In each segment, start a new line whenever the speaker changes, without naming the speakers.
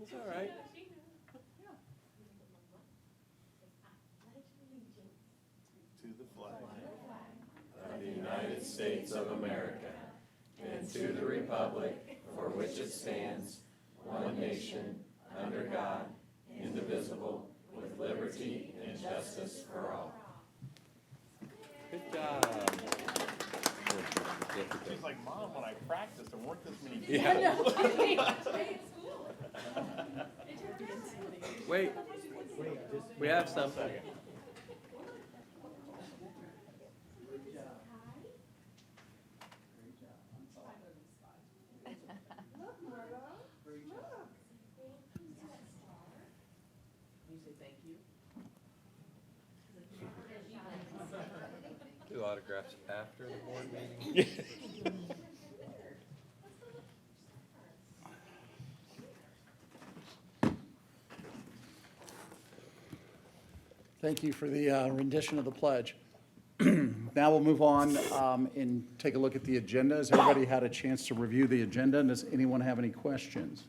It's all right.
To the flag of the United States of America and to the republic for which it stands, one nation, under God, indivisible, with liberty and justice for all.
Good job.
She's like, Mom, when I practiced, there weren't this many
Yeah. Wait, we have something. Do autographs after the board meeting?
Thank you for the rendition of the pledge. Now we'll move on and take a look at the agenda. Has everybody had a chance to review the agenda? And does anyone have any questions?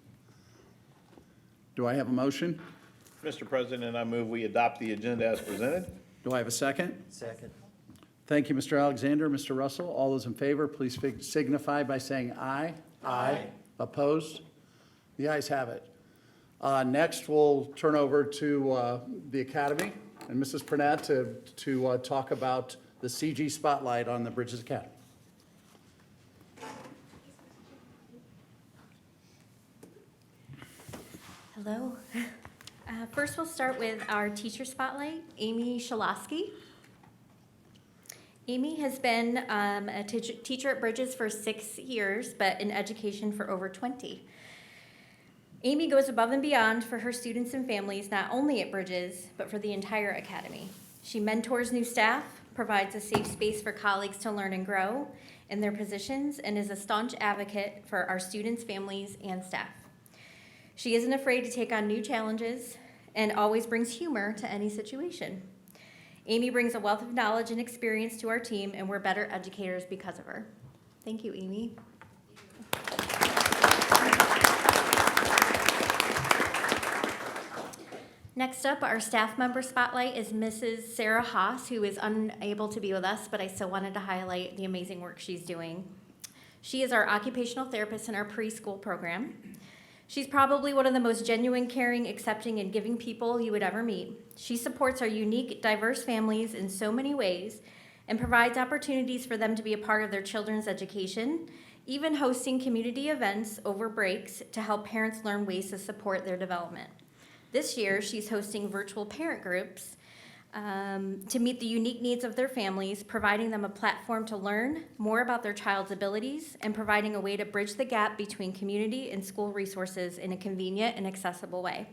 Do I have a motion?
Mr. President, I move we adopt the agenda as presented.
Do I have a second?
Second.
Thank you, Mr. Alexander. Mr. Russell, all those in favor, please signify by saying aye. Aye. Opposed? The ayes have it. Next, we'll turn over to the Academy and Mrs. Purnett to talk about the CG Spotlight on the Bridges Academy.
Hello. First, we'll start with our teacher spotlight, Amy Shalosky. Amy has been a teacher at Bridges for 6 years, but in education for over 20. Amy goes above and beyond for her students and families, not only at Bridges, but for the entire academy. She mentors new staff, provides a safe space for colleagues to learn and grow in their positions, and is a staunch advocate for our students, families, and staff. She isn't afraid to take on new challenges and always brings humor to any situation. Amy brings a wealth of knowledge and experience to our team, and we're better educators because of her. Thank you, Amy. Next up, our staff member spotlight is Mrs. Sarah Haas, who is unable to be with us, but I still wanted to highlight the amazing work she's doing. She is our occupational therapist in our preschool program. She's probably one of the most genuine, caring, accepting, and giving people you would ever meet. She supports our unique, diverse families in so many ways and provides opportunities for them to be a part of their children's education, even hosting community events over breaks to help parents learn ways to support their development. This year, she's hosting virtual parent groups to meet the unique needs of their families, providing them a platform to learn more about their child's abilities and providing a way to bridge the gap between community and school resources in a convenient and accessible way.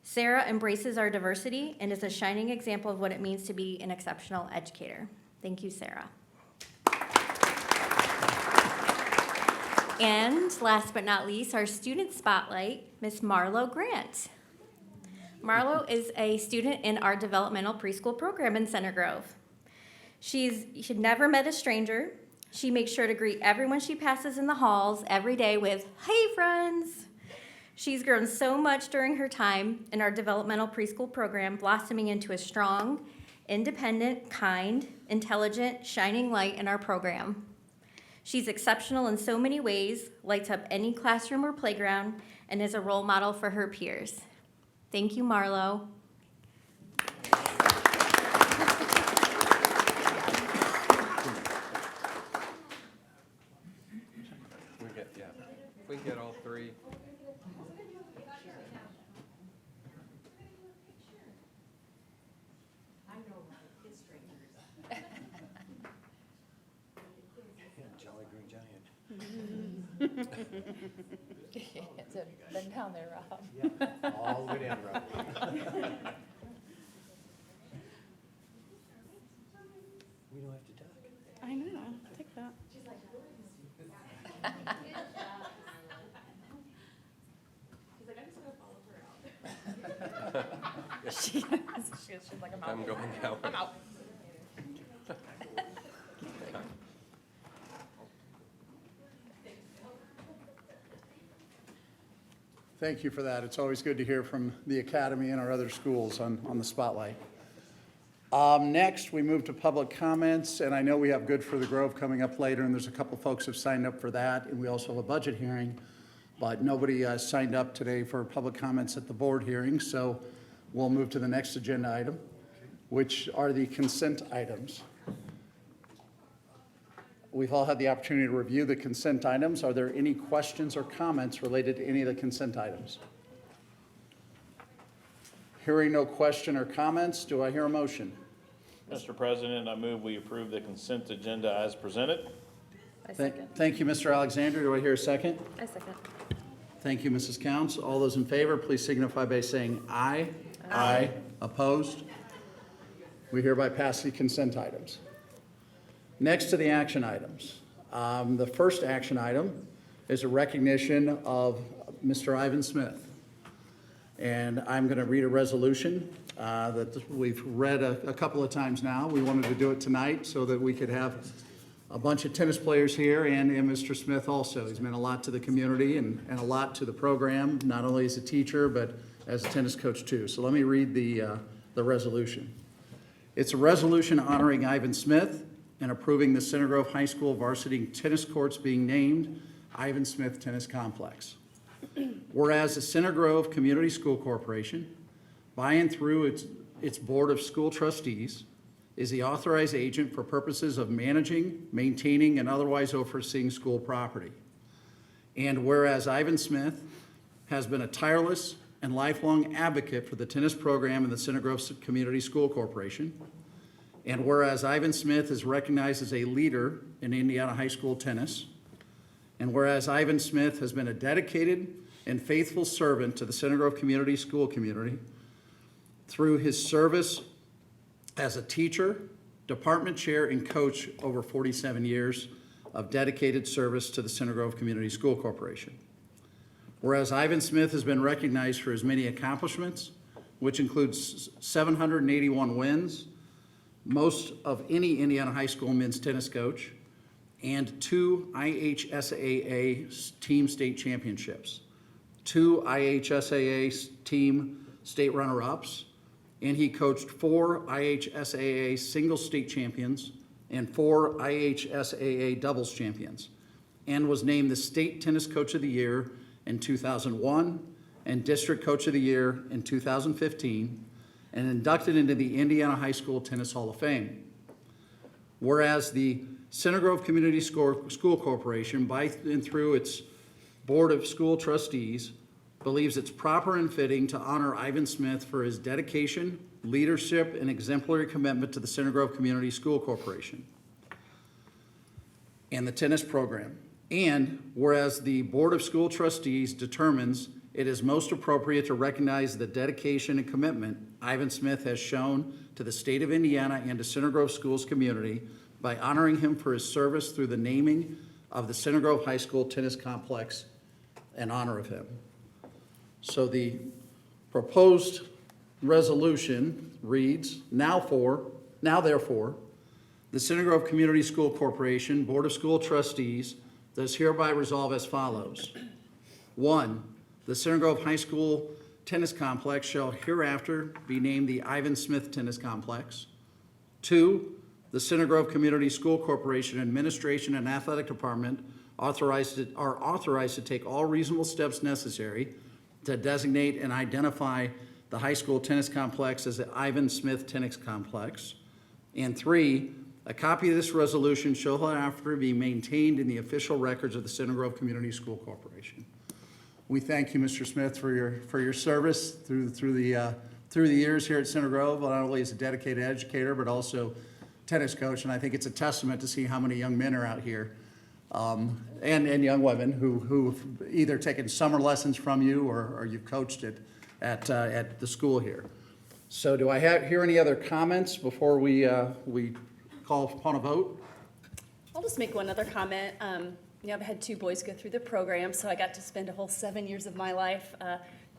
Sarah embraces our diversity and is a shining example of what it means to be an exceptional educator. Thank you, Sarah. And last but not least, our student spotlight, Miss Marlo Grant. Marlo is a student in our developmental preschool program in Center Grove. She's never met a stranger. She makes sure to greet everyone she passes in the halls every day with, "Hey, friends." She's grown so much during her time in our developmental preschool program, blossoming into a strong, independent, kind, intelligent, shining light in our program. She's exceptional in so many ways, lights up any classroom or playground, and is a role model for her peers. Thank you, Marlo.
We get all three.
Jolly Green Giant.
It's been down there, Rob.
Yeah, all the way down, Rob. We don't have to duck.
I know, take that. She's like, I'm out.
I'm going out.
I'm out.
Thank you for that. It's always good to hear from the academy and our other schools on the spotlight. Next, we move to public comments, and I know we have Good for the Grove coming up later, and there's a couple folks who've signed up for that, and we also have a budget hearing, but nobody signed up today for public comments at the board hearing, so we'll move to the next agenda item, which are the consent items. We've all had the opportunity to review the consent items. Are there any questions or comments related to any of the consent items? Hearing no question or comments, do I hear a motion?
Mr. President, I move we approve the consent agenda as presented.
I second.
Thank you, Mr. Alexander. Do I hear a second?
I second.
Thank you, Mrs. Counts. All those in favor, please signify by saying aye. Aye. Opposed? We hereby pass the consent items. Next to the action items. The first action item is a recognition of Mr. Ivan Smith. And I'm going to read a resolution that we've read a couple of times now. We wanted to do it tonight so that we could have a bunch of tennis players here and Mr. Smith also. He's meant a lot to the community and a lot to the program, not only as a teacher, but as a tennis coach too. So let me read the resolution. It's a resolution honoring Ivan Smith and approving the Center Grove High School varsity tennis courts being named Ivan Smith Tennis Complex. Whereas the Center Grove Community School Corporation, by and through its Board of School Trustees, is the authorized agent for purposes of managing, maintaining, and otherwise overseeing school property. And whereas Ivan Smith has been a tireless and lifelong advocate for the tennis program in the Center Grove Community School Corporation, and whereas Ivan Smith is recognized as a leader in Indiana high school tennis, and whereas Ivan Smith has been a dedicated and faithful servant to the Center Grove Community School community through his service as a teacher, department chair, and coach over 47 years of dedicated service to the Center Grove Community School Corporation. Whereas Ivan Smith has been recognized for his many accomplishments, which includes 781 wins, most of any Indiana high school men's tennis coach, and 2 IHSAA team state championships, 2 IHSAA team state runner-ups, and he coached 4 IHSAA single state champions and 4 IHSAA doubles champions, and was named the State Tennis Coach of the Year in 2001 and District Coach of the Year in 2015, and inducted into the Indiana High School Tennis Hall of Fame. Whereas the Center Grove Community School Corporation, by and through its Board of School Trustees, believes it's proper and fitting to honor Ivan Smith for his dedication, leadership, and exemplary commitment to the Center Grove Community School Corporation and the tennis program. And whereas the Board of School Trustees determines it is most appropriate to recognize the dedication and commitment Ivan Smith has shown to the state of Indiana and to Center Grove Schools community by honoring him for his service through the naming of the Center Grove High School Tennis Complex in honor of him. So the proposed resolution reads, now therefore, the Center Grove Community School Corporation Board of School Trustees does hereby resolve as follows. 1, the Center Grove High School Tennis Complex shall hereafter be named the Ivan Smith Tennis Complex. 2, the Center Grove Community School Corporation Administration and Athletic Department are authorized to take all reasonable steps necessary to designate and identify the high school tennis complex as the Ivan Smith Tennis Complex. And 3, a copy of this resolution shall hereafter be maintained in the official records of the Center Grove Community School Corporation. We thank you, Mr. Smith, for your service through the years here at Center Grove, not only as a dedicated educator, but also tennis coach. And I think it's a testament to see how many young men are out here, and young women who've either taken summer lessons from you or you've coached it at the school here. So do I hear any other comments before we call upon a vote?
I'll just make one other comment. I've had 2 boys go through the program, so I got to spend a whole 7 years of my life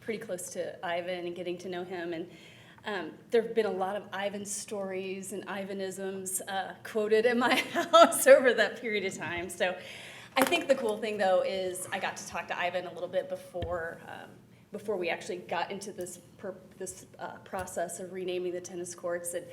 pretty close to Ivan and getting to know him. And there have been a lot of Ivan stories and Ivanisms quoted in my house over that period of time. So I think the cool thing, though, is I got to talk to Ivan a little bit before before we actually got into this process of renaming the tennis courts. And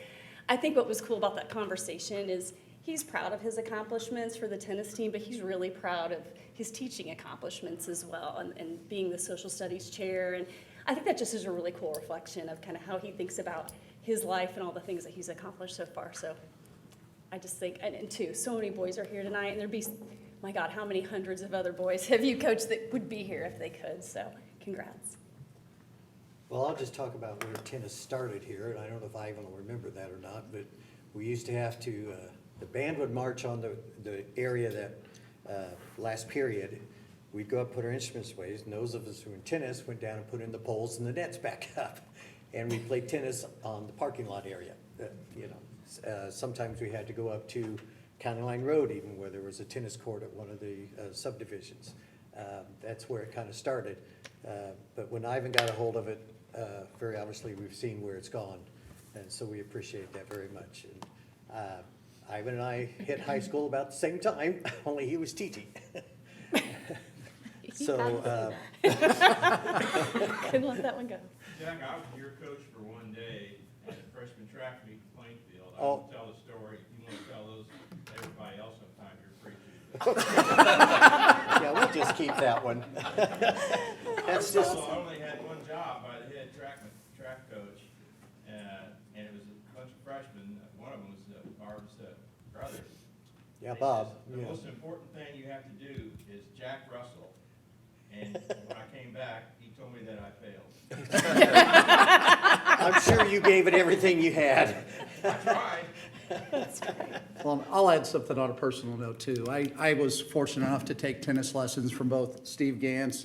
I think what was cool about that conversation is he's proud of his accomplishments for the tennis team, but he's really proud of his teaching accomplishments as well, and being the social studies chair. And I think that just is a really cool reflection of kind of how he thinks about his life and all the things that he's accomplished so far. So I just think, and too, so many boys are here tonight, and there'd be, my God, how many hundreds of other boys have you coached that would be here if they could? So congrats.
Well, I'll just talk about where tennis started here, and I don't know if Ivan will remember that or not, but we used to have to, the band would march on the area that, last period, we'd go up, put our instruments away, and those of us who were in tennis went down and put in the poles and the nets back up. And we played tennis on the parking lot area, you know. Sometimes we had to go up to County Line Road even, where there was a tennis court at one of the subdivisions. That's where it kind of started. But when Ivan got a hold of it, very obviously we've seen where it's gone. And so we appreciate that very much. And Ivan and I hit high school about the same time, only he was TT. So,
Couldn't let that one go.
Jack, I was your coach for one day at a freshman track meet in Plainfield. I
Oh.
won't tell the story. If you want to tell those, everybody else sometime, you're free to.
yeah, we'll just keep that one. That's just,
So I only had one job by the head track coach, and it was a bunch of freshmen. One of them was Barb's brother.
yeah,
He
Bob.
says, the
Yeah.
most important thing you have to do is Jack Russell. And when I came back, he told me that I failed.
I'm sure you gave it everything you had.
I tried.
Well, I'll add something on a personal note too. I was fortunate enough to take tennis lessons from both Steve Gantz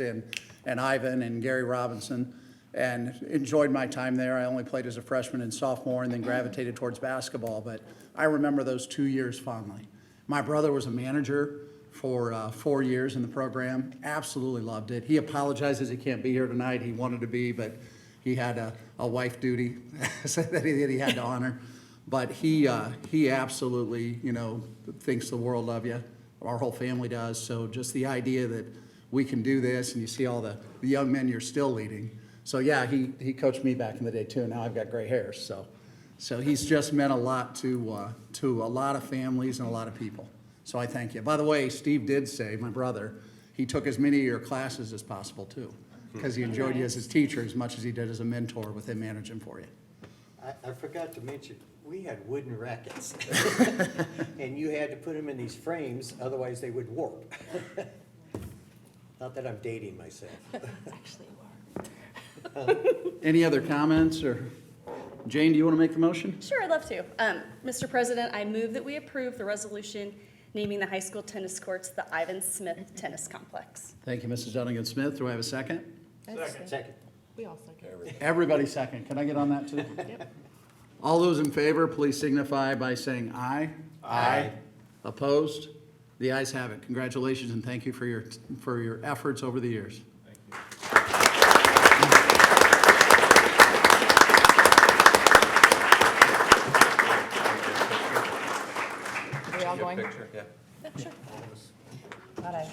and Ivan and Gary Robinson, and enjoyed my time there. I only played as a freshman and sophomore and then gravitated towards basketball, but I remember those 2 years fondly. My brother was a manager for 4 years in the program, absolutely loved it. He apologizes he can't be here tonight. He wanted to be, but he had a wife duty that he had to honor. But he absolutely, you know, thinks the world of you. Our whole family does. So just the idea that we can do this, and you see all the young men you're still leading. So yeah, he coached me back in the day too. Now I've got gray hair. So he's just meant a lot to a lot of families and a lot of people. So I thank you. By the way, Steve did say, my brother, he took as many of your classes as possible too, because he enjoyed you as his teacher as much as he did as a mentor with him managing for you.
I forgot to mention, we had wooden rackets. And you had to put them in these frames, otherwise they would warp. Not that I'm dating myself.
Any other comments, or Jane, do you want to make the motion?
Sure, I'd love to. Mr. President, I move that we approve the resolution naming the high school tennis courts the Ivan Smith Tennis Complex.
Thank you, Mrs. Dunnigan Smith. Do I have a second?
Second.
We all second.
Everybody second. Can I get on that too? All those in favor, please signify by saying aye.
Aye.
Opposed? The ayes have it. Congratulations and thank you for your efforts over the years.
Are we all
Get a
going?
picture, yeah.
Glad I-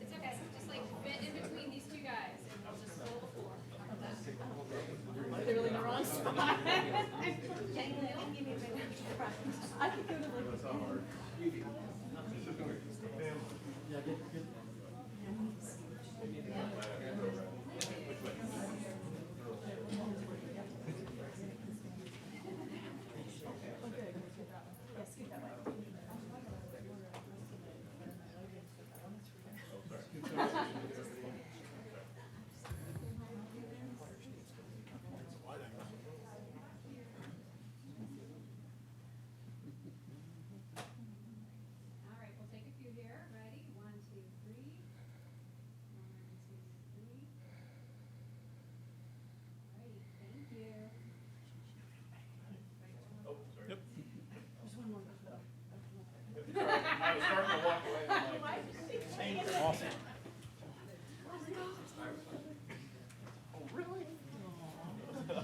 It's okay, just like fit in between these two guys and we'll just roll the floor. They're really in the wrong spot. I could go to like.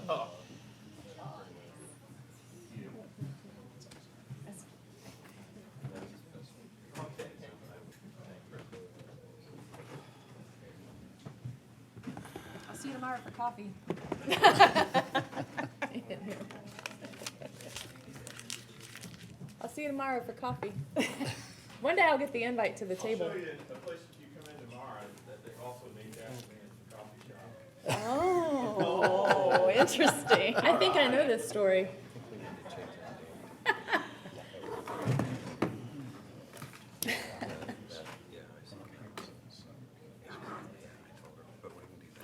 I'll see you tomorrow for coffee. I'll see you tomorrow for coffee. One day I'll get the invite to the table.
I'll show you a place that you come in tomorrow that they also named after me. It's a coffee shop.
Oh, interesting. I think I know this story.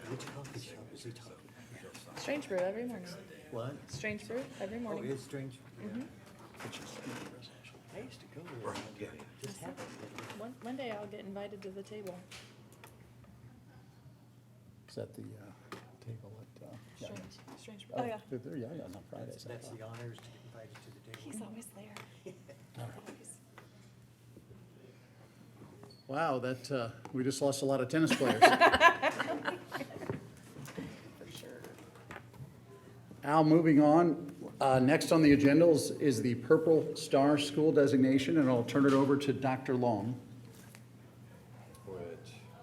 Which coffee shop is he talking about?
Strange brew every morning.
What?
Strange brew every
Oh,
morning.
it's strange. I used to go there. Just happened.
One day I'll get invited to the table.
Is that the table at?
Strange brew. Oh, yeah.
They're young on Fridays. I
That's
thought.
the honors to get invited to the table.
He's always there.
Wow, that, we just lost a lot of tennis players.
For sure.
Al, moving on, next on the agenda is the Purple Star School designation, and I'll turn it over to Dr. Long.
Which,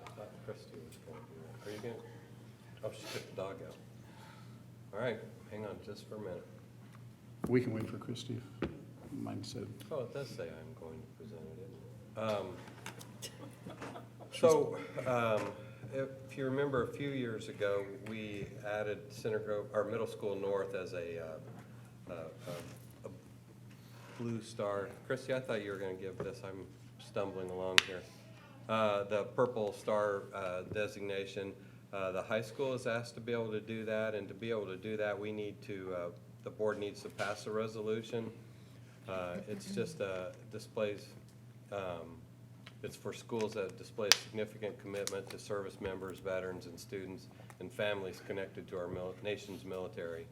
I thought Christie was going to do that. Are you going oh, she took the dog out. All right, hang on just for a minute.
We can wait for Christie. Mine said,
Oh, it does say I'm going to present it, isn't it? So, if you remember a few years ago, we added Center Grove, our middle school north as a blue star. Christy, I thought you were gonna give this, I'm stumbling along here. The purple star designation. The high school is asked to be able to do that, and to be able to do that, we need to, the board needs to pass a resolution. It's just displays, it's for schools that display a significant commitment to service members, veterans, and students, and families connected to our nation's military.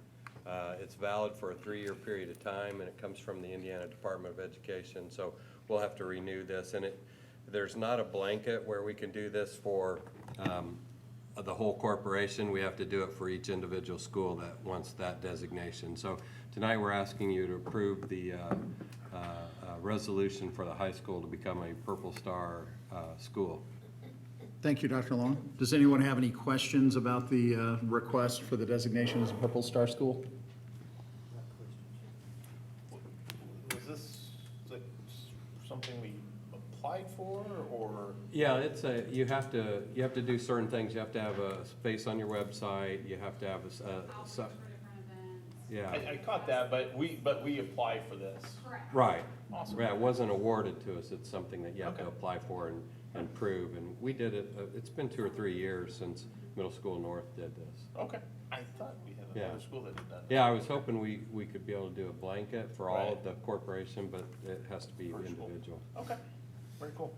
It's valid for a 3-year period of time, and it comes from the Indiana Department of Education, so we'll have to renew this. And there's not a blanket where we can do this for the whole corporation. We have to do it for each individual school that wants that designation. So tonight, we're asking you to approve the resolution for the high school to become a Purple Star school.
thank you, Dr. Long. Does anyone have any questions about the request for the designation as a Purple Star School?
Was this like something we applied for, or?
Yeah, it's you have to do certain things. You have to have a space on your website. You have to have yeah.
I caught that, but we applied for this.
Correct.
Right.
Awesome.
Yeah, it wasn't awarded to us. It's something that you have to
Okay.
apply for and prove. And we did it, it's been 2 or 3 years since Middle School North did this.
Okay, I thought we had
Yeah.
another school that had done it.
Yeah, I was hoping we could be able to do a blanket for all of
Right.
the corporation, but it has to be
Per school.
individual.
Okay, very cool.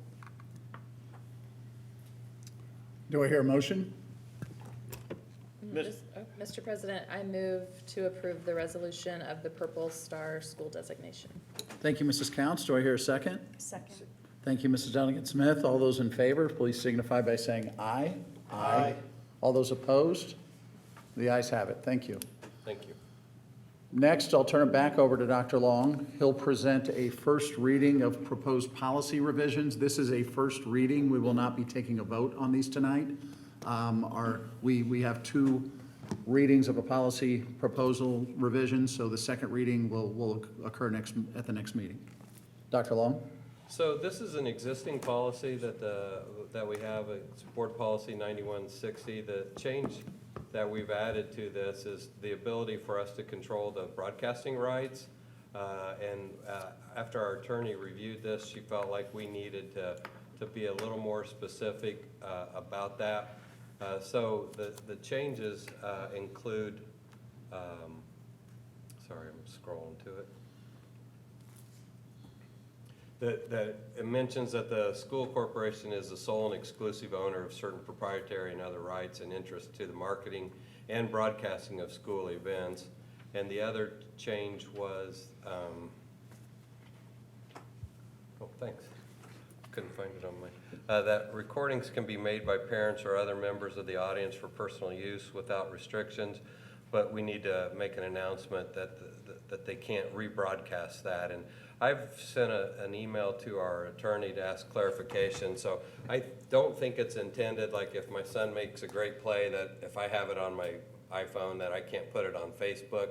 Do I hear a motion?
Mr. President, I move to approve the resolution of the Purple Star School designation.
Thank you, Mrs. Counts. Do I hear a second?
Second.
Thank you, Mrs. Delegate Smith. All those in favor, please signify by saying aye. Aye. All those opposed? The ayes have it. Thank you.
Thank you.
Next, I'll turn it back over to Dr. Long. He'll present a first reading of proposed policy revisions. This is a first reading. We will not be taking a vote on these tonight. We have 2 readings of a policy proposal revision, so the second reading will occur at the next meeting. Dr. Long?
So this is an existing policy that we have, it's Board Policy 9160. The change that we've added to this is the ability for us to control the broadcasting rights. After our attorney reviewed this, she felt like we needed to be a little more specific about that. So the changes include, sorry, I'm scrolling to it. That it mentions that the school corporation is the sole and exclusive owner of certain proprietary and other rights and interests to the marketing and broadcasting of school events. And the other change was, oh, thanks. Couldn't find it on my, that recordings can be made by parents or other members of the audience for personal use without restrictions. but we need to make an announcement that they can't rebroadcast that. And I've sent an email to our attorney to ask clarification, so I don't think it's intended, like if my son makes a great play, that if I have it on my iPhone, that I can't put it on Facebook.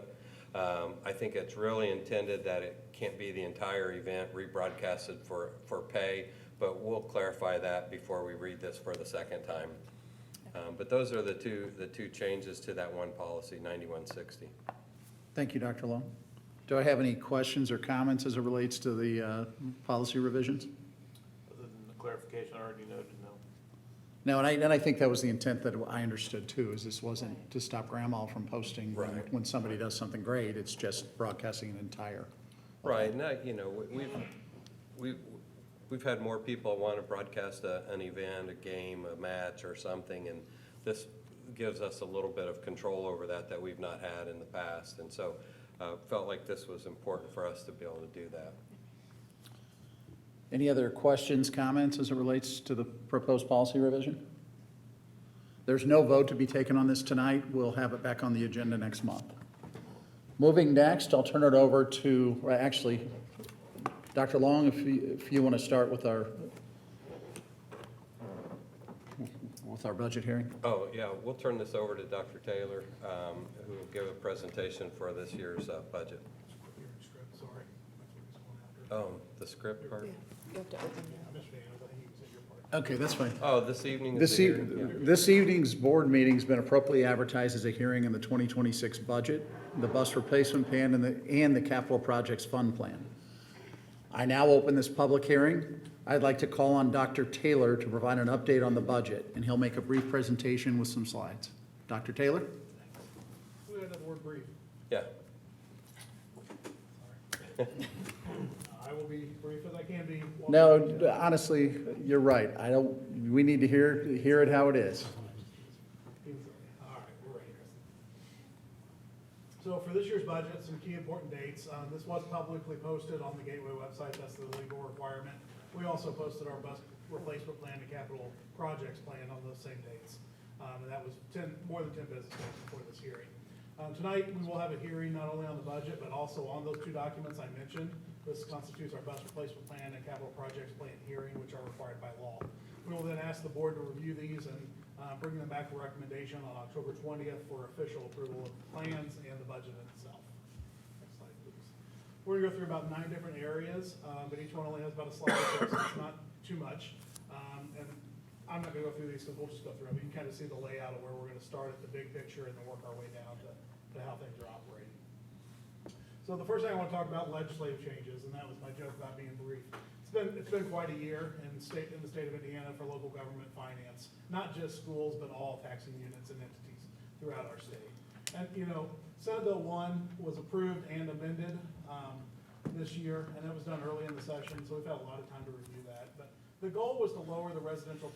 I think it's really intended that it can't be the entire event rebroadcasted for pay, but we'll clarify that before we read this for the second time. But those are the two changes to that one policy, 9160.
Thank you, Dr. Long. Do I have any questions or comments as it relates to the policy revisions?
Other than the clarification I already noted, no.
No, and I think that was the intent that I understood too, is this wasn't to stop grandma from posting
Right.
when somebody does something great, it's just broadcasting an entire.
Right, and we've had more people want to broadcast an event, a game, a match or something, and this gives us a little bit of control over that we've not had in the past. And so felt like this was important for us to be able to do that.
Any other questions, comments as it relates to the proposed policy revision? There's no vote to be taken on this tonight. We'll have it back on the agenda next month. Moving next, I'll turn it over to, well, actually, Dr. Long, if you want to start with our budget hearing.
Oh, yeah, we'll turn this over to Dr. Taylor, who will give a presentation for this year's budget. Oh, the script part?
Okay, that's fine.
Oh, this evening is the hearing? Yeah.
This evening's board meeting's been appropriately advertised as a hearing in the 2026 budget, the bus replacement plan, and the capital projects fund plan. I now open this public hearing. I'd like to call on Dr. Taylor to provide an update on the budget, and he'll make a brief presentation with some slides. Dr. Taylor?
We had that word brief.
Yeah.
I will be brief as I can be.
No, honestly, you're right. We need to hear it how it is.
All right, we're ready. So for this year's budget, some key important dates. This was publicly posted on the Gateway website. That's the legal requirement. We also posted our bus replacement plan and capital projects plan on those same dates. And that was more than 10 business days before this hearing. Tonight, we will have a hearing not only on the budget, but also on those two documents I mentioned. This constitutes our bus replacement plan and capital projects plan hearing, which are required by law. We will then ask the board to review these and bring them back for recommendation on October 20th for official approval of the plans and the budget itself. Next slide, please. We're gonna go through about 9 different areas, but each one only has about a slide, so it's not too much. And I'm not gonna go through these because we'll just go through them. You can kind of see the layout of where we're gonna start at the big picture and then work our way down to how things are operating. So the first thing I want to talk about, legislative changes, and that was my joke about being brief. It's been quite a year in the state of Indiana for local government finance, not just schools, but all taxing units and entities throughout our state. And Senate Bill 1 was approved and amended this year, and it was done early in the session, so we've had a lot of time to review that. But the goal was to lower the residential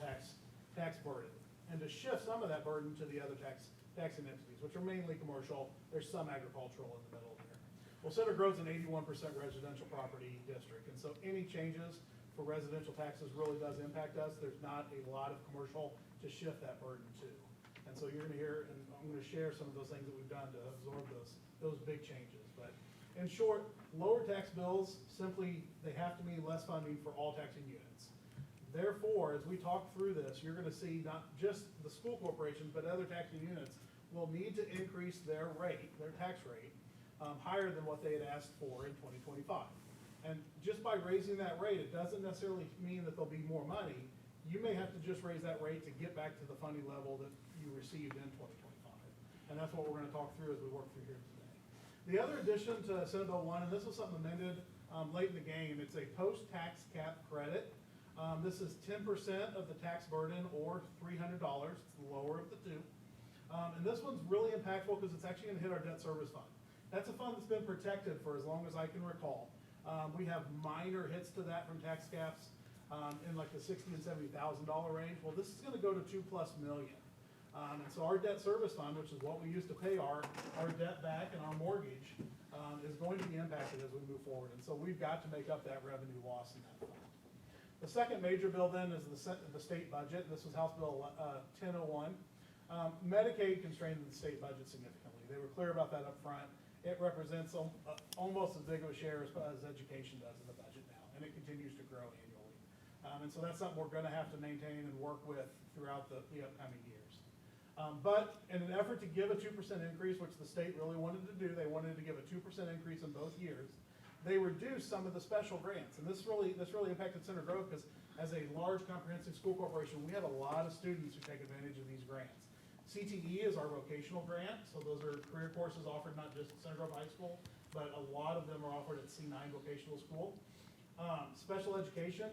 tax burden and to shift some of that burden to the other taxing entities, which are mainly commercial. There's some agricultural in the middle there. Well, Center Grove's an 81% residential property district, and so any changes for residential taxes really does impact us. There's not a lot of commercial to shift that burden to. And so you're gonna hear, and I'm gonna share some of those things that we've done to absorb those big changes. But in short, lower tax bills, simply, they have to mean less funding for all taxing units. Therefore, as we talk through this, you're gonna see not just the school corporations, but other taxing units will need to increase their tax rate, higher than what they had asked for in 2025. And just by raising that rate, it doesn't necessarily mean that there'll be more money. You may have to just raise that rate to get back to the funding level that you received in 2025. And that's what we're gonna talk through as we work through here today. The other addition to Senate Bill 1, and this was something amended late in the game, it's a post-tax cap credit. This is 10% of the tax burden, or $300. It's the lower of the two. And this one's really impactful because it's actually gonna hit our debt service fund. That's a fund that's been protected for as long as I can recall. We have minor hits to that from tax caps in like the $60,000 and $70,000 range. Well, this is gonna go to $2+ million. And so our debt service fund, which is what we use to pay our debt back and our mortgage, is going to be impacted as we move forward. And so we've got to make up that revenue loss in that fund. The second major bill then is the state budget. This was House Bill 1001. Medicaid constrained the state budget significantly. They were clear about that up front. It represents almost as big of a share as education does in the budget now, and it continues to grow annually. And so that's something we're gonna have to maintain and work with throughout the upcoming years. But in an effort to give a 2% increase, which the state really wanted to do, they wanted to give a 2% increase in both years. They reduced some of the special grants, and this really impacted Center Grove because as a large comprehensive school corporation, we have a lot of students who take advantage of these grants. CTE is our vocational grant, so those are career courses offered not just at Center Grove High School, but a lot of them are offered at C9 Vocational School. Special education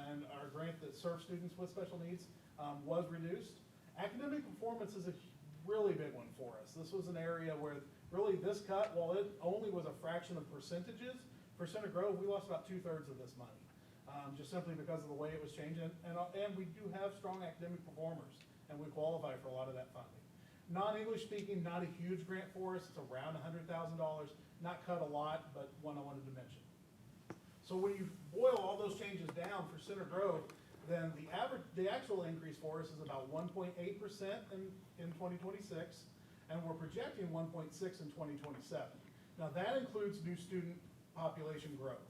and our grant that serves students with special needs was reduced. Academic performance is a really big one for us. This was an area where really this cut, while it only was a fraction of percentages, for Center Grove, we lost about 2/3 of this money, just simply because of the way it was changing. And we do have strong academic performers, and we qualify for a lot of that funding. Non-English speaking, not a huge grant for us. It's around $100,000, not cut a lot, but one I wanted to mention. So when you boil all those changes down for Center Grove, then the actual increase for us is about 1.8% in 2026, and we're projecting 1.6 in 2027. Now that includes new student population growth.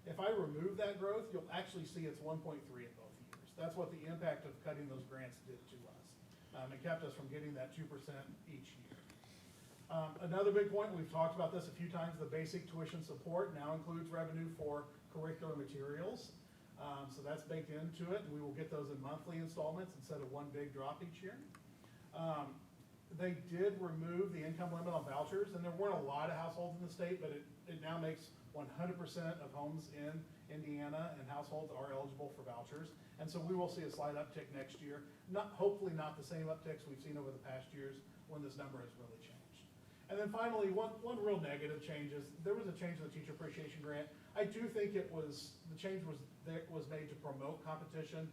If I remove that growth, you'll actually see it's 1.3 in both years. That's what the impact of cutting those grants did to us. It kept us from getting that 2% each year. Another big point, we've talked about this a few times, the basic tuition support now includes revenue for curricular materials. So that's baked into it, and we will get those in monthly installments instead of one big drop each year. They did remove the income limit on vouchers, and there weren't a lot of households in the state, but it now makes 100% of homes in Indiana and households are eligible for vouchers. And so we will see a slight uptick next year. Hopefully not the same upticks we've seen over the past years when this number has really changed. And then finally, one real negative change is there was a change in the teacher appreciation grant. I do think the change was made to promote competition.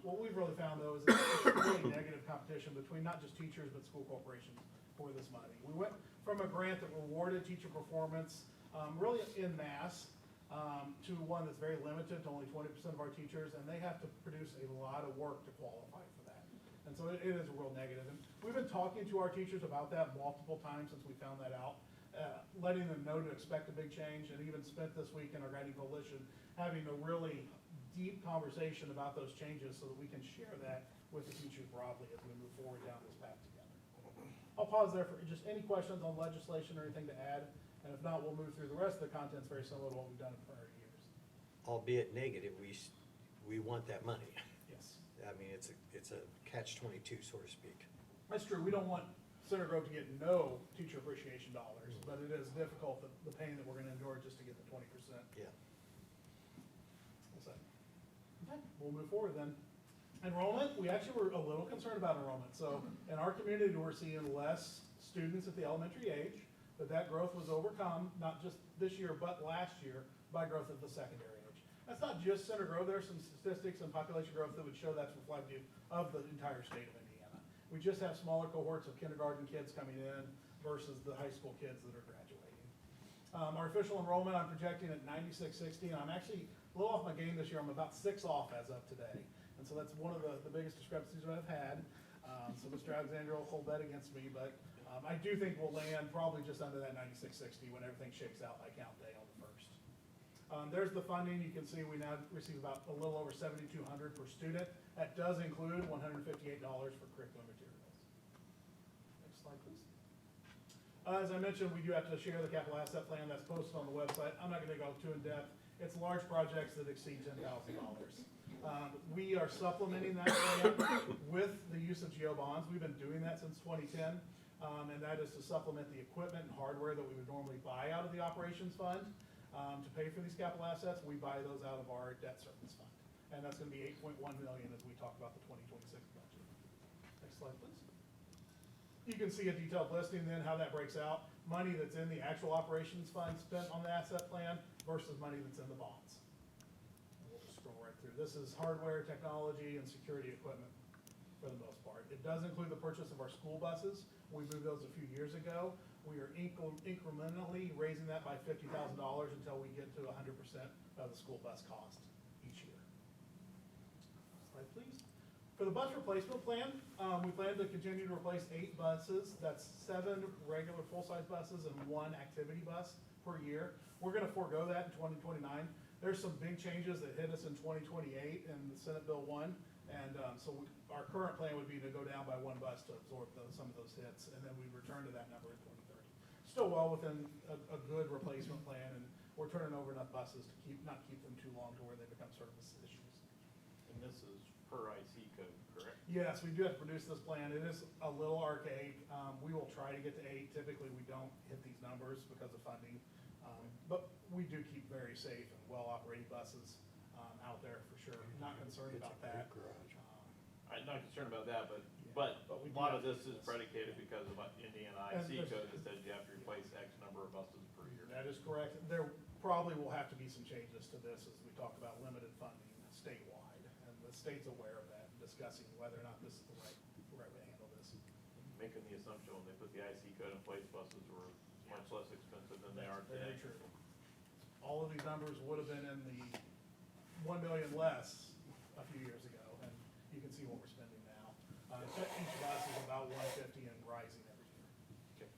What we've really found though is it's really negative competition between not just teachers but school corporations for this money. We went from a grant that rewarded teacher performance really en masse to one that's very limited to only 20% of our teachers, and they have to produce a lot of work to qualify for that. And so it is a real negative. And we've been talking to our teachers about that multiple times since we found that out, letting them know to expect a big change, and even spent this week in our guiding coalition having a really deep conversation about those changes so that we can share that with the teachers broadly as we move forward down this path together. I'll pause there for just any questions on legislation or anything to add, and if not, we'll move through the rest of the contents very similar to what we've done in prior years.
Albeit negative, we want that money.
Yes.
I mean, it's a catch-22, so to speak.
That's true. We don't want Center Grove to get no teacher appreciation dollars, but it is difficult, the pain that we're gonna endure just to get the 20%.
Yeah.
Okay, we'll move forward then. Enrollment, we actually were a little concerned about enrollment. So in our community, we're seeing less students at the elementary age, but that growth was overcome, not just this year, but last year, by growth at the secondary age. That's not just Center Grove. There are some statistics and population growth that would show that's reflective of the entire state of Indiana. We just have smaller cohorts of kindergarten kids coming in versus the high school kids that are graduating. Our official enrollment, I'm projecting at 9660, and I'm actually a little off my game this year. I'm about 6 off as of today. And so that's one of the biggest discrepancies that I've had. So Mr. Alexander will hold that against me, but I do think we'll land probably just under that 9660 when everything shakes out by count day on the 1st. There's the funding. You can see we now receive about a little over $7,200 per student. That does include $158 for curriculum materials. Next slide, please. As I mentioned, we do have to share the capital asset plan that's posted on the website. I'm not going to go too in depth. It's large projects that exceed $10,000. We are supplementing that plan with the use of GO bonds. We've been doing that since 2010, and that is to supplement the equipment and hardware that we would normally buy out of the operations fund to pay for these capital assets. We buy those out of our debt service fund, and that's going to be $8.1 million as we talk about the 2026 budget. Next slide, please. You can see a detailed listing then how that breaks out. Money that's in the actual operations fund spent on the asset plan versus money that's in the bonds. And we'll just scroll right through. This is hardware, technology, and security equipment for the most part. It does include the purchase of our school buses. We moved those a few years ago. We are incrementally raising that by $50,000 until we get to 100% of the school bus cost each year. Slide, please. For the bus replacement plan, we plan to continue to replace 8 buses. That's 7 regular full-size buses and 1 activity bus per year. We're gonna forego that in 2029. There's some big changes that hit us in 2028 in the Senate Bill 1. And our current plan would be to go down by 1 bus to absorb some of those hits, and then we return to that number in 2030. Still well within a good replacement plan, and we're turning over enough buses to not keep them too long to where they become service issues.
And this is per IC code, correct?
Yes, we do have to produce this plan. It is a little archaic. We will try to get to 8. Typically, we don't hit these numbers because of funding. But we do keep very safe and well-operated buses out there for sure. Not concerned
It's a
about that.
great garage.
I'm not concerned about that, but
But we
a
do
lot
have
of
to
this
do
is
this.
predicated because of Indiana
And
IC
there's-
code that says you have to replace X number of buses per year.
That is correct. There probably will have to be some changes to this as we talk about limited funding statewide. And the state's aware of that, discussing whether or not this is the right way to handle this.
Making the assumption when they put the IC code in place, buses were much less expensive than they are
Very
today.
true. All of these numbers would have been in the 1 million less a few years ago, and you can see what we're spending now. Each bus is about 150 and rising every year.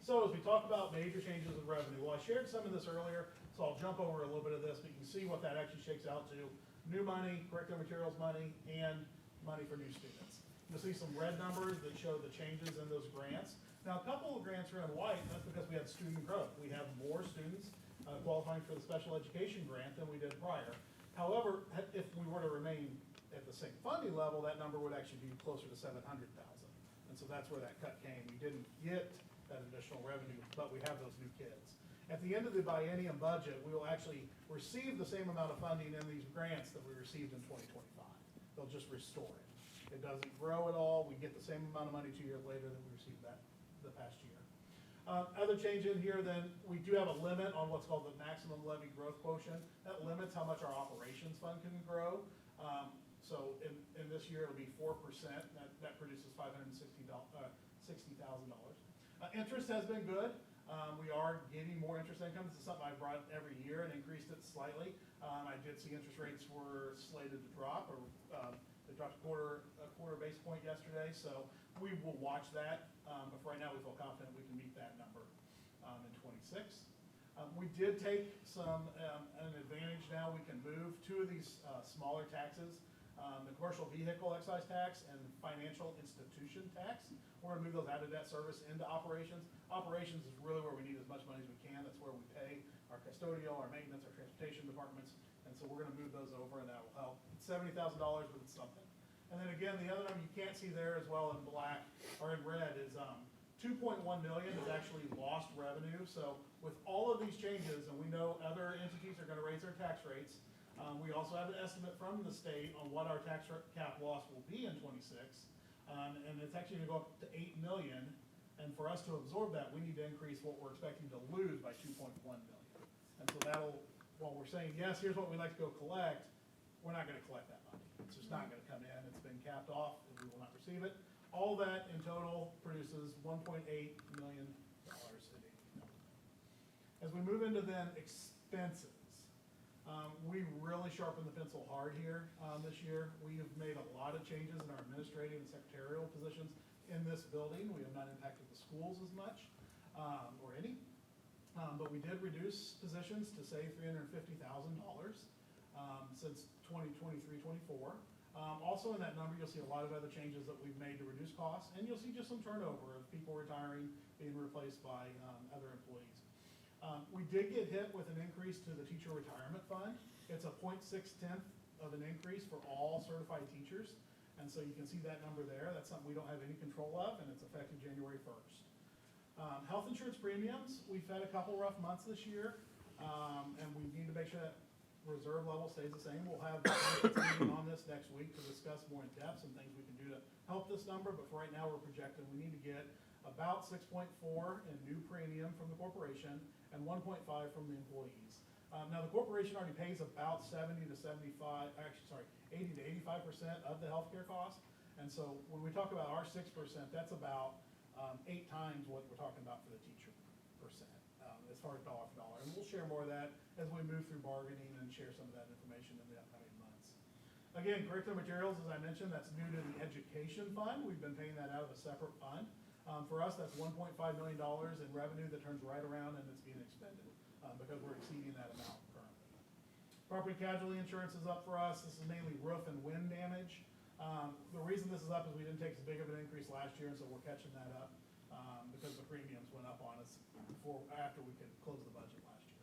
So as we talk about major changes in revenue, well, I shared some of this earlier, so I'll jump over a little bit of this, but you can see what that actually shakes out to. New money, curriculum materials money, and money for new students. You'll see some red numbers that show the changes in those grants. Now, a couple of grants are in white, and that's because we had student growth. We have more students qualifying for the special education grant than we did prior. However, if we were to remain at the same funding level, that number would actually be closer to 700,000. And so that's where that cut came. We didn't get that additional revenue, but we have those new kids. At the end of the biennium budget, we will actually receive the same amount of funding in these grants that we received in 2025. They'll just restore it. It doesn't grow at all. We get the same amount of money 2 years later that we received that the past year. Other change in here, then, we do have a limit on what's called the maximum levy growth quotient. That limits how much our operations fund can grow. So in this year, it'll be 4%. That produces $560,000. Interest has been good. We are getting more interest income. This is something I brought every year and increased it slightly. I did see interest rates were slated to drop, or they dropped a quarter base point yesterday. So we will watch that. But for right now, we feel confident we can meet that number in '26. We did take an advantage now. We can move 2 of these smaller taxes, the commercial vehicle excise tax and financial institution tax. We're gonna move those out of debt service into operations. Operations is really where we need as much money as we can. That's where we pay our custodial, our maintenance, our transportation departments. And so we're gonna move those over, and that will help. It's $70,000, but it's something. And then again, the other number you can't see there as well in black, or in red, is 2.1 million is actually lost revenue. So with all of these changes, and we know other entities are gonna raise their tax rates, we also have an estimate from the state on what our tax cap loss will be in '26. And it's actually gonna go up to 8 million. And for us to absorb that, we need to increase what we're expecting to lose by 2.1 million. And so that'll, while we're saying, yes, here's what we'd like to go collect, we're not gonna collect that money. It's just not gonna come in. It's been capped off, and we will not receive it. All that in total produces $1.8 million at 80,000. As we move into then expenses, we really sharpened the pencil hard here this year. We have made a lot of changes in our administrative and secretarial positions in this building. We have not impacted the schools as much, or any. But we did reduce positions to save $350,000 since 2023-24. Also in that number, you'll see a lot of other changes that we've made to reduce costs, and you'll see just some turnover of people retiring, being replaced by other employees. We did get hit with an increase to the teacher retirement fund. It's a 0.6 of an increase for all certified teachers. And so you can see that number there. That's something we don't have any control of, and it's effective January 1st. Health insurance premiums, we've had a couple rough months this year, and we need to make sure that reserve level stays the same. We'll have a meeting on this next week to discuss more in depth some things we can do to help this number, but for right now, we're projecting we need to get about 6.4 in new premium from the corporation and 1.5 from the employees. Now, the corporation already pays about 80 to 85% of the healthcare cost. And so when we talk about our 6%, that's about 8 times what we're talking about for the teacher percent, as far as dollar for dollar. And we'll share more of that as we move through bargaining and share some of that information in the upcoming months. Again, curriculum materials, as I mentioned, that's new to the education fund. We've been paying that out of a separate fund. For us, that's $1.5 million in revenue that turns right around and it's being expended, because we're exceeding that amount currently. Property casualty insurance is up for us. This is mainly roof and wind damage. The reason this is up is we didn't take as big of an increase last year, and so we're catching that up, because the premiums went up on us after we could close the budget last year.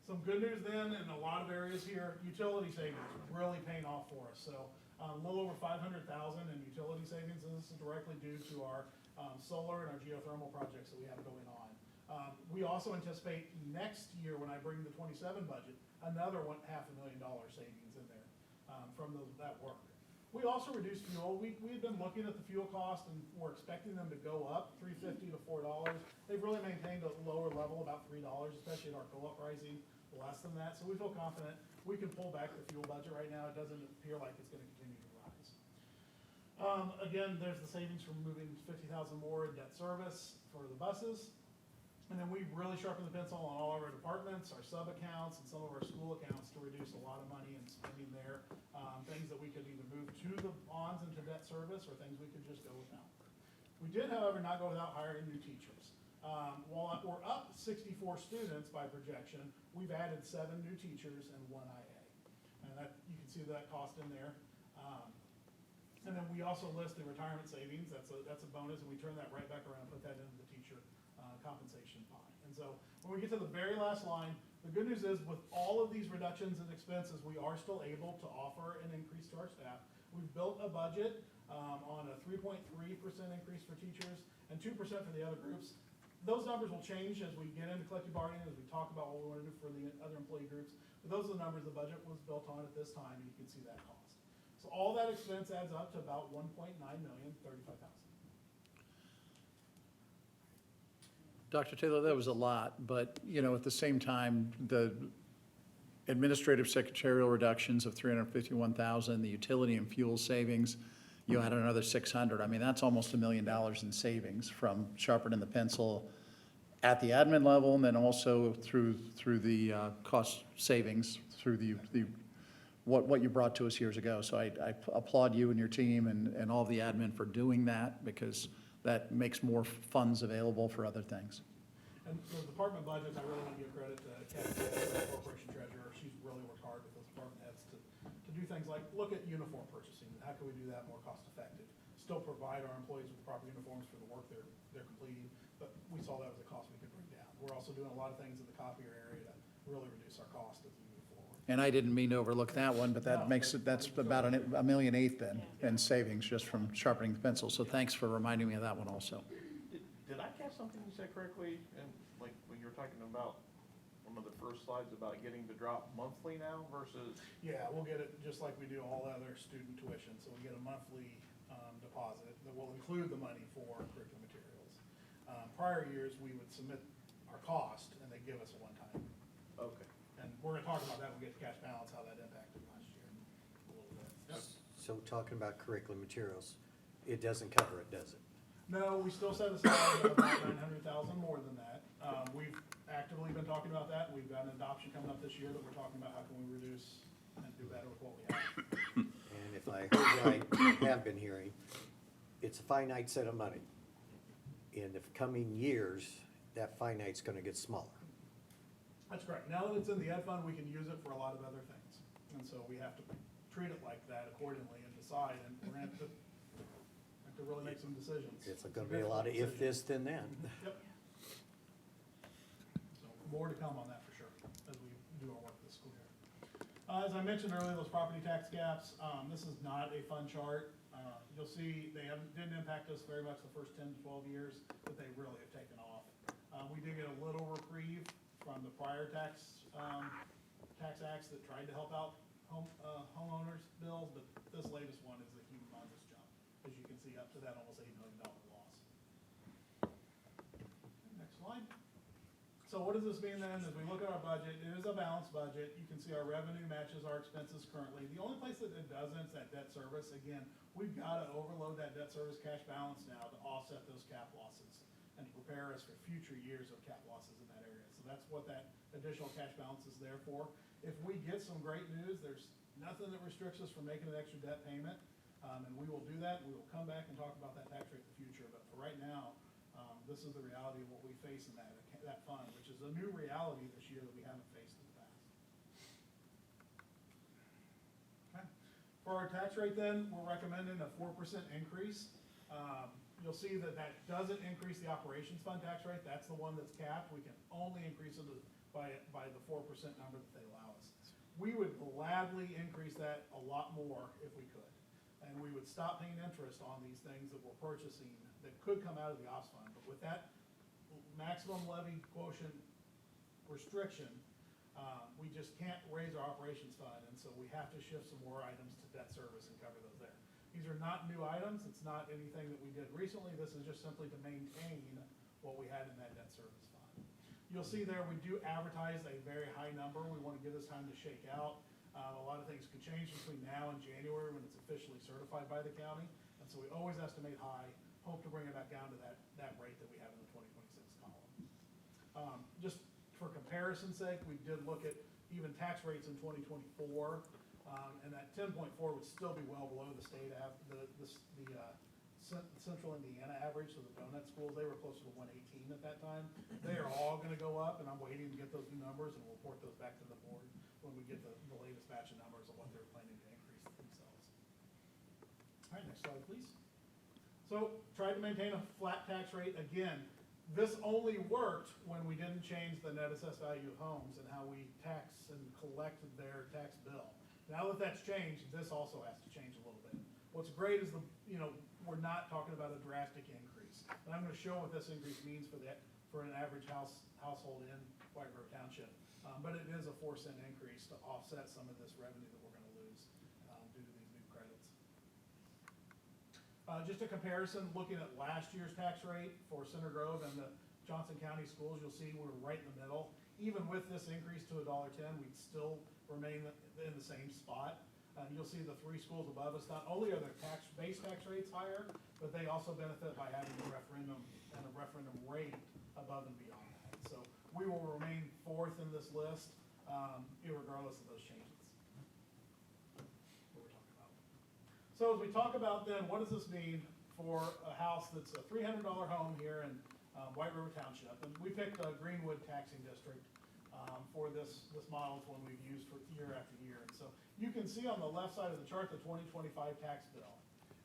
Some good news then, in a lot of areas here, utility savings really paying off for us. So a little over $500,000 in utility savings, and this is directly due to our solar and our geothermal projects that we have going on. We also anticipate next year, when I bring the 27 budget, another $500,000 savings in there from that work. We also reduced fuel. We've been looking at the fuel cost, and we're expecting them to go up $3.50 to $4. They've really maintained a lower level, about $3, especially in our co-op pricing, less than that. So we feel confident we can pull back the fuel budget right now. It doesn't appear like it's going to continue to rise. Again, there's the savings from moving $50,000 more in debt service for the buses. And then we really sharpened the pencil on all of our departments, our sub-accounts, and some of our school accounts to reduce a lot of money in spending there. Things that we could either move to the bonds into debt service, or things we could just go without. We did, however, not go without hiring new teachers. While we're up 64 students by projection, we've added 7 new teachers and 1 IA. And that, you can see that cost in there. And then we also list the retirement savings. That's a bonus, and we turn that right back around and put that into the teacher compensation pie. And so when we get to the very last line, the good news is with all of these reductions in expenses, we are still able to offer an increase to our staff. We've built a budget on a 3.3% increase for teachers and 2% for the other groups. Those numbers will change as we get into collective bargaining, as we talk about what we want to do for the other employee groups. But those are the numbers the budget was built on at this time, and you can see that cost. So all that expense adds up to about $1.9 million, $35,000.
Dr. Taylor, that was a lot, but, you know, at the same time, the administrative secretarial reductions of $351,000, the utility and fuel savings, you had another $600. I mean, that's almost $1 million in savings from sharpening the pencil at the admin level, and then also through the cost savings through the what you brought to us years ago. So I applaud you and your team and all the admin for doing that, because that makes more funds available for other things.
And the department budgets, I really want to give credit to Kathy, the corporation treasurer. She's really worked hard with those department heads to do things like look at uniform purchasing. How can we do that more cost effective? Still provide our employees with proper uniforms for the work they're completing, but we saw that was a cost we could bring down. We're also doing a lot of things in the copier area to really reduce our cost as we move forward.
And I didn't mean to overlook that one, but that makes it, that's about $1.8 million then in savings just from sharpening the pencil. So thanks for reminding me of that one also.
Did I catch something you said correctly, and like when you were talking about one of the first slides about getting to drop monthly now versus?
Yeah, we'll get it just like we do all other student tuition. So we get a monthly deposit that will include the money for curriculum materials. Prior years, we would submit our cost and they give us a one-time.
Okay.
And we're gonna talk about that when we get to cash balance, how that impacted last year a little bit. Yep.
So talking about curriculum materials, it doesn't cover it, does it?
No, we still set aside about $900,000 more than that. We've actively been talking about that. We've got an adoption coming up this year that we're talking about how can we reduce and do better with what we have.
And if I heard right, I have been hearing, it's a finite set of money. In the coming years, that finite's gonna get smaller.
That's correct. Now that it's in the ed fund, we can use it for a lot of other things. And so we have to treat it like that accordingly and decide, and we're gonna have to really make some decisions.
It's gonna be a lot of if this, then then.
Yep. So more to come on that for sure as we do our work this school year. As I mentioned earlier, those property tax gaps, this is not a fun chart. You'll see they didn't impact us very much the first 10 to 12 years, but they really have taken off. We did get a little reprieve from the prior tax acts that tried to help out homeowners' bills, but this latest one is a humongous jump, as you can see, up to that almost $8 million loss. Next slide. So what does this mean then? As we look at our budget, it is a balanced budget. You can see our revenue matches our expenses currently. The only place that it doesn't is that debt service. Again, we've got to overload that debt service cash balance now to offset those cap losses and to prepare us for future years of cap losses in that area. So that's what that additional cash balance is there for. If we get some great news, there's Nothing that restricts us from making an extra debt payment, and we will do that. We will come back and talk about that tax rate in the future, but for right now, this is the reality of what we face in that fund, which is a new reality this year that we haven't faced in the past. Okay. For our tax rate then, we're recommending a 4% increase. You'll see that that doesn't increase the operations fund tax rate. That's the one that's capped. We can only increase it by the 4% number that they allow us. We would gladly increase that a lot more if we could. And we would stop paying interest on these things that we're purchasing that could come out of the ops fund. But with that maximum levy quotient restriction, we just can't raise our operations fund, and so we have to shift some more items to debt service and cover those there. These are not new items. It's not anything that we did recently. This is just simply to maintain what we had in that debt service fund. You'll see there we do advertise a very high number. We want to give this time to shake out. A lot of things could change between now and January when it's officially certified by the county, and so we always estimate high, hope to bring it back down to that rate that we have in the 2026 column. Just for comparison's sake, we did look at even tax rates in 2024, and that 10.4 would still be well below the state Central Indiana average. So the donut schools, they were closer to 118 at that time. They are all going to go up, and I'm waiting to get those new numbers, and we'll report those back to the board when we get the latest batch of numbers of what they're planning to increase themselves. All right, next slide, please. So try to maintain a flat tax rate. Again, this only worked when we didn't change the net assessed value of homes and how we tax and collect their tax bill. Now that that's changed, this also has to change a little bit. What's great is we're not talking about a drastic increase. And I'm going to show what this increase means for an average household in White River Township. But it is a 4-cent increase to offset some of this revenue that we're going to lose due to these new credits. Just a comparison, looking at last year's tax rate for Center Grove and the Johnson County schools, you'll see we're right in the middle. Even with this increase to $1.10, we'd still remain in the same spot. You'll see the 3 schools above us, not only are their base tax rates higher, but they also benefit by having a referendum and a referendum rate above and beyond that. So we will remain 4th in this list, irregardless of those changes. What we're talking about. So as we talk about then, what does this mean for a house that's a $300 home here in White River Township? And we picked a Greenwood taxing district for this model. It's one we've used for year after year. And so you can see on the left side of the chart the 2025 tax bill.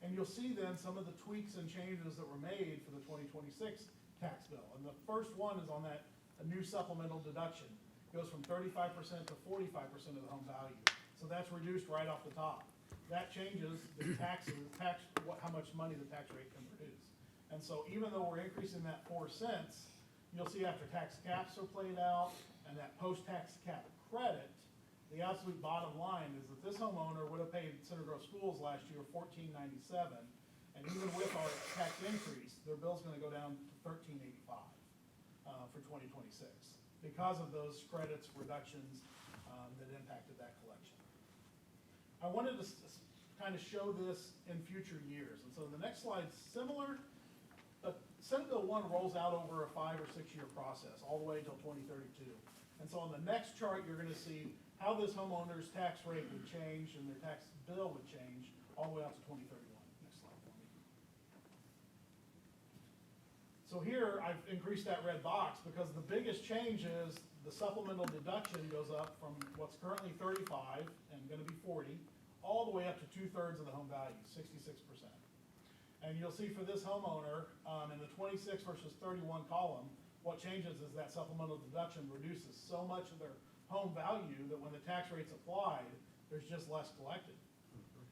And you'll see then some of the tweaks and changes that were made for the 2026 tax bill. And the first one is on that new supplemental deduction. It goes from 35% to 45% of the home value. So that's reduced right off the top. That changes the how much money the tax rate can produce. And so even though we're increasing that 4 cents, you'll see after tax caps are played out and that post-tax cap credit, the absolute bottom line is that this homeowner would have paid Center Grove Schools last year $14.97, and even with our tax increase, their bill's going to go down to $13.85 for 2026 because of those credits reductions that impacted that collection. I wanted to kind of show this in future years, and so the next slide's similar. Senate Bill 1 rolls out over a 5 or 6 year process, all the way until 2032. And so on the next chart, you're going to see how this homeowner's tax rate would change and their tax bill would change all the way out to 2031. Next slide for me. So here, I've increased that red box because the biggest change is the supplemental deduction goes up from what's currently 35 and going to be 40, all the way up to 2/3 of the home value, 66%. And you'll see for this homeowner, in the 26 versus 31 column, what changes is that supplemental deduction reduces so much of their home value that when the tax rate's applied, there's just less collected.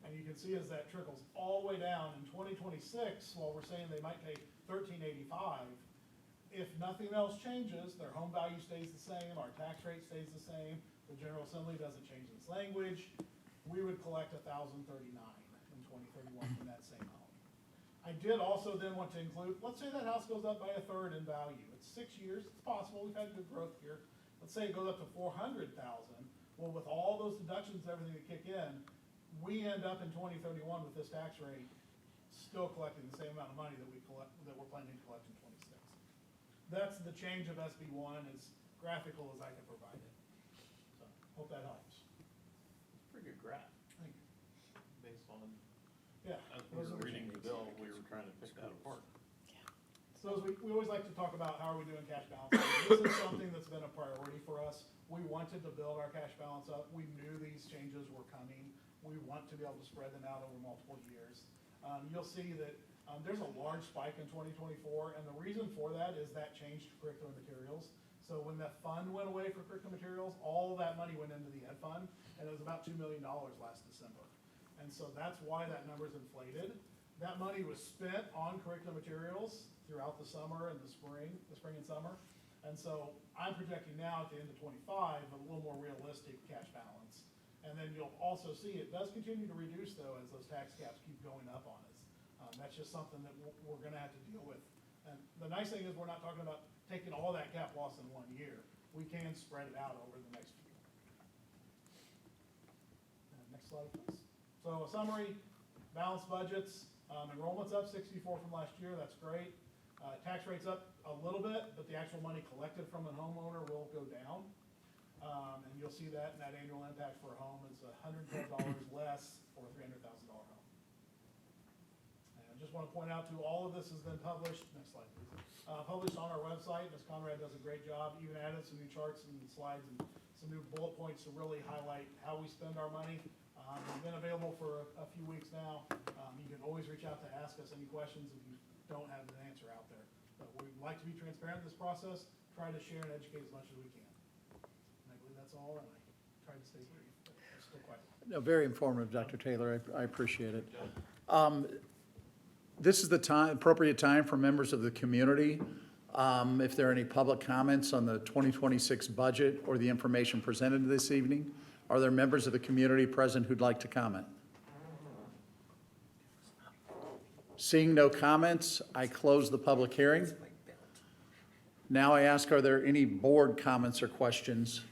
And you can see as that trickles all the way down in 2026, while we're saying they might pay $13.85, if nothing else changes, their home value stays the same, our tax rate stays the same, the General Assembly doesn't change its language, we would collect $1,039 in 2031 from that same home. I did also then want to include, let's say that house goes up by 1/3 in value. It's 6 years, it's possible, we've had good growth here. Let's say it goes up to $400,000. Well, with all those deductions and everything that kick in, we end up in 2031 with this tax rate still collecting the same amount of money that we're planning to collect in 26. That's the change of SB 1, as graphical as I can provide it. So, hope that helps.
pretty good graph. Based on,
Yeah.
as we were reading the bill, we were trying to pick that apart.
So as we always like to talk about how are we doing cash balance. This is something that's been a priority for us. We wanted to build our cash balance up. We knew these changes were coming. We want to be able to spread them out over multiple years. You'll see that there's a large spike in 2024, and the reason for that is that changed curriculum materials. So when that fund went away for curriculum materials, all of that money went into the ed fund, and it was about $2 million last December. And so that's why that number's inflated. That money was spent on curriculum materials throughout the summer and the spring and summer. And so I'm projecting now at the end of '25, a little more realistic cash balance. And then you'll also see it does continue to reduce though as those tax caps keep going up on us. That's just something that we're gonna have to deal with. And the nice thing is we're not talking about taking all that cap loss in 1 year. We can spread it out over the next few. Next slide, please. So a summary, balanced budgets, enrollment's up 64 from last year, that's great. Tax rate's up a little bit, but the actual money collected from a homeowner will go down. And you'll see that in that annual impact for a home is $112 less for a $300,000 home. And I just want to point out too, all of this has been published, next slide please, published on our website. Ms. Conrad does a great job, even added some new charts and slides and some new bullet points to really highlight how we spend our money. We've been available for a few weeks now. You can always reach out to ask us any questions if you don't have an answer out there. But we'd like to be transparent in this process, try to share and educate as much as we can. And I believe that's all, and I tried to stay brief, but it's still quite.
No, very informative, Dr. Taylor. I appreciate it. This is the time, appropriate time for members of the community. If there are any public comments on the 2026 budget or the information presented this evening, are there members of the community present who'd like to comment? Seeing no comments, I close the public hearing. Now I ask, are there any board comments or questions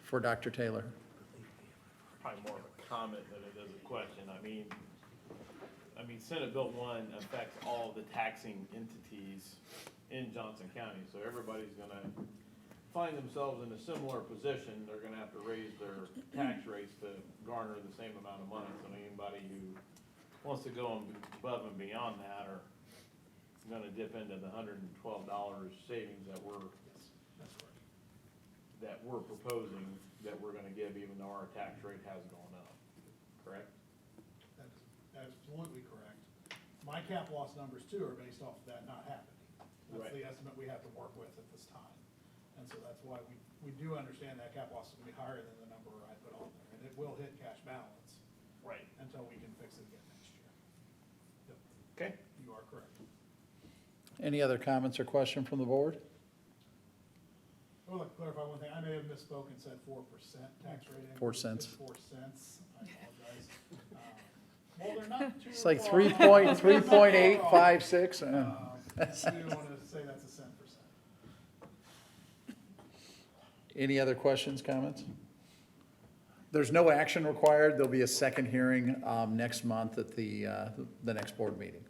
for Dr. Taylor?
Probably more of a comment than it is a question. I mean, Senate Bill 1 affects all the taxing entities in Johnson County, so everybody's gonna find themselves in a similar position. They're gonna have to raise their tax rates to garner the same amount of money. So anybody who wants to go above and beyond that are gonna dip into the $112 savings that we're proposing, that we're gonna give even though our tax rate has gone up, correct?
That's absolutely correct. My cap loss numbers too are based off of that not happening. That's the estimate we have to work with at this time. And so that's why we do understand that cap loss is gonna be higher than the number I put on there. And it will hit cash balance.
Right.
Until we can fix it again next year. Yep.
Okay.
You are correct.
Any other comments or question from the board?
I would like to clarify one thing. I may have misspoken and said 4% tax rate.
4 cents.
It's 4 cents. I apologize. Well, they're not too
It's like
far.
3.856.
I do want to say that's a cent percent.
Any other questions, comments? There's no action required. There'll be a second hearing next month at the next board meeting.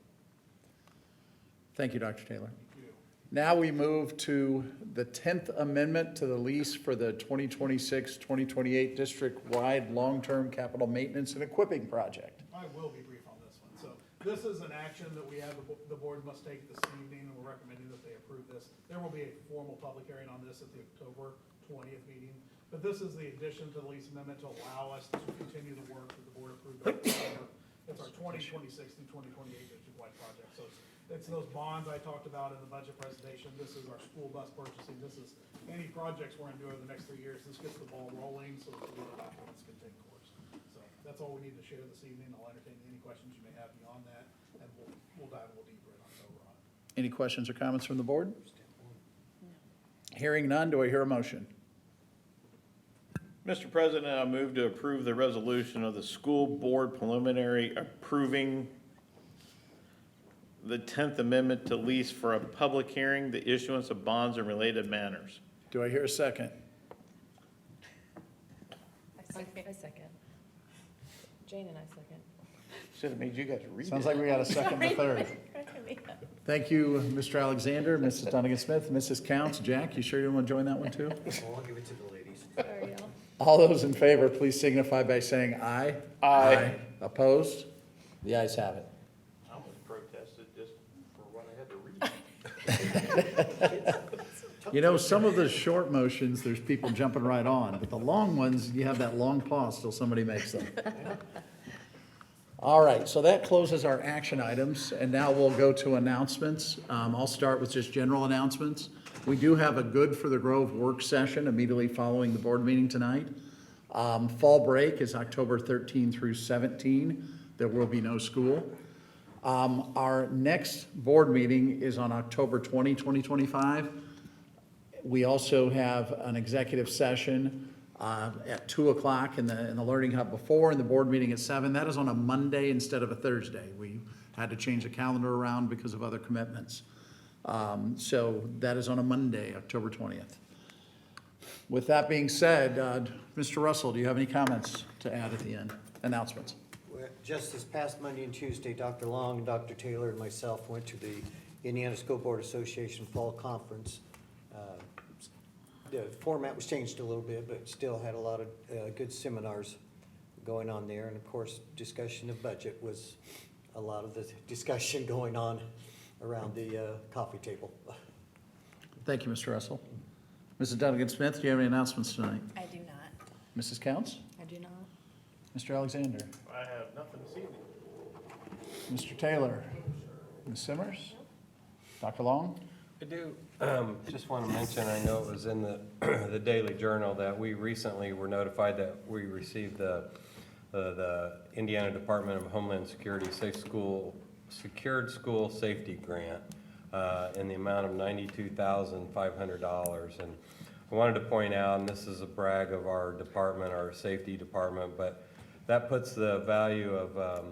Thank you, Dr. Taylor.
Thank you.
Now we move to the 10th Amendment to the lease for the 2026-2028 district-wide long-term capital maintenance and equipping project.
I will be brief on this one. So this is an action that we have, the board must take this evening, and we're recommending that they approve this. There will be a formal public hearing on this at the October 20th meeting. But this is the addition to the lease amendment to allow us to continue the work that the board approved over the summer. It's our 2026 through 2028 district-wide project. So it's those bonds I talked about in the budget presentation. This is our school bus purchasing. This is any projects we're gonna do over the next 3 years. This gets the ball rolling so that the legal documents can take course. So that's all we need to share this evening. I'll entertain any questions you may have beyond that, and we'll dive a little deeper in October on it.
Any questions or comments from the board? Hearing none, do I hear a motion?
Mr. President, I move to approve the resolution of the school board preliminary approving the 10th Amendment to lease for a public hearing, the issuance of bonds and related matters.
Do I hear a second?
I second. Jane and I second.
Should have made you guys read it.
Sounds like we got a second and a third. Thank you, Mr. Alexander, Mrs. Dunnigan-Smith, Mrs. Counts. Jack, you sure you want to join that one too?
I'll give it to the ladies.
Sorry, y'all.
All those in favor, please signify by saying aye. Aye. Opposed? The ayes have it.
I almost protested just for what I had to read.
You know, some of the short motions, there's people jumping right on, but the long ones, you have that long pause till somebody makes them. All right, so that closes our action items, and now we'll go to announcements. I'll start with just general announcements. We do have a Good for the Grove work session immediately following the board meeting tonight. Fall break is October 13 through 17. There will be no school. Our next board meeting is on October 20, 2025. We also have an executive session at 2 o'clock in the Learning Hub before, and the board meeting at 7. That is on a Monday instead of a Thursday. We had to change the calendar around because of other commitments. So that is on a Monday, October 20th. With that being said, Mr. Russell, do you have any comments to add at the end? Announcements?
Well, just this past Monday and Tuesday, Dr. Long, Dr. Taylor, and myself went to the Indiana School Board Association Fall Conference. The format was changed a little bit, but still had a lot of good seminars going on there. And of course, discussion of budget was a lot of the discussion going on around the coffee table.
Thank you, Mr. Russell. Mrs. Dunnigan-Smith, do you have any announcements tonight?
I do not.
Mrs. Counts?
I do not.
Mr. Alexander?
I have nothing this evening.
Mr. Taylor? Ms. Simmers? Dr. Long?
I do, just want to mention, I know it was in the, the Daily Journal that we recently were notified that we received the Indiana Department of Homeland Security Secured School Safety Grant in the amount of $92,500. And I wanted to point out, and this is a brag of our department, our safety department, but that puts the value of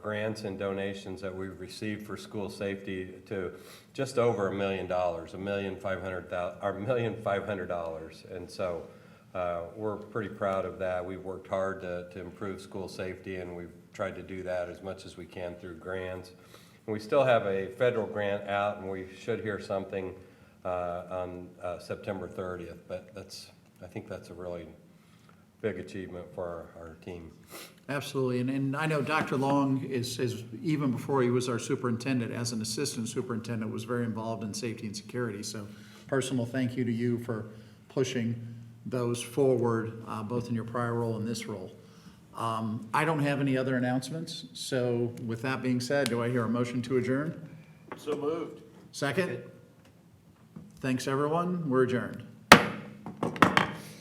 grants and donations that we've received for school safety to just over $1 million, $1,500,000. And so we're pretty proud of that. We've worked hard to improve school safety, and we've tried to do that as much as we can through grants. And we still have a federal grant out, and we should hear something on September 30th, but I think that's a really big achievement for our team.
Absolutely, and I know Dr. Long is, even before he was our superintendent, as an assistant superintendent, was very involved in safety and security. So personal thank you to you for pushing those forward, both in your prior role and this role. I don't have any other announcements, so with that being said, do I hear a motion to adjourn?
So moved.
Second? Thanks, everyone. We're adjourned.